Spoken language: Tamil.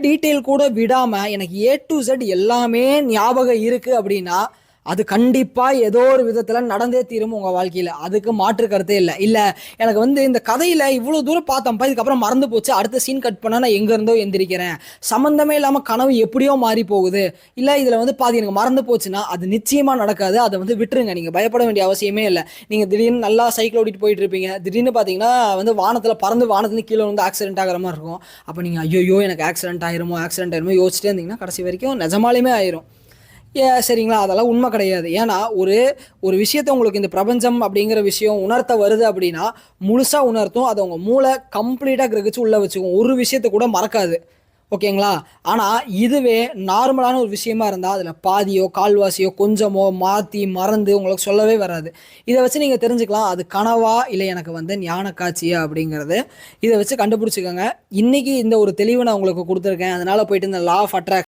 டீட்டெயில் கூட விடாம எனக்கு ஏ டு Z எல்லாமே ஞாபகம் இருக்கு அப்படின்னா அது கண்டிப்பா ஏதோ ஒரு விதத்துல நடந்தே தீரும் உங்க வாழ்க்கையில. அதுக்கு மாற்று கருத்தே இல்ல. இல்ல எனக்கு இந்த கதையில இவ்வளவு தூரம் பார்த்தேன்ப்பா, இதுக்கப்புறம் மறந்து போச்சு. அடுத்த சீன் கட் பண்ணா நான் எங்க இருந்தோ எந்திரிக்கிறேன். சம்மந்தமே இல்லாம கனவு எப்படியோ மாறி போகுது. இல்ல இதுல பாதி எனக்கு மறந்து போச்சுன்னா, அது நிச்சயமா நடக்காது. அத விட்டுருங்க. நீங்க பயப்பட வேண்டிய அவசியமே இல்ல. நீங்க திடீர்னு நல்லா சைக்கிள் ஓட்டிட்டு போயிட்டு இருப்பீங்க. திடீர்னு பாத்தீங்கன்னா வானத்துல பறந்து வானத்துல கீழ ஆக்சிடென்ட் ஆகுற மாதிரி இருக்கும். அப்ப நீங்க ஐயோ எனக்கு ஆக்சிடென்ட் ஆயிருமோ யோசிச்சிட்டே இருந்தீங்கன்னா கடைசி வரைக்கும் நிஜமாலுமே ஆயிரும். சரிங்களா? அதெல்லாம் உண்மை கிடையாது. ஏன்னா ஒரு ஒரு விஷயத்த உங்களுக்கு இந்த பிரபஞ்சம் அப்படிங்கிற விஷயம் உணர்த்த வருது அப்படின்னா முழுசா உணர்த்தும். அதை உங்க மூளை கம்ப்ளீட்டா கிரகிச்சு உள்ள வச்சுக்கும். ஒரு விஷயத்த கூட மறக்காது. ஓகேங்களா? ஆனா இதுவே நார்மலான ஒரு விஷயமா இருந்தா அதுல பாதியோ கால்வாசியோ கொஞ்சமோ மாத்தி மறந்து உங்களுக்கு சொல்லவே வராது. இதை வச்சு நீங்க தெரிஞ்சுக்கலாம் அது கனவா இல்லை எனக்கு ஞான காட்சியா அப்படிங்கறது. இதை வச்சு கண்டுபிடிச்சுக்கோங்க. இன்னைக்கு இந்த ஒரு தெளிவு நான் உங்களுக்கு கொடுத்துருக்கேன். அதனால போயிட்டு இந்த லா ஆஃப் அட்ராக்ஷன்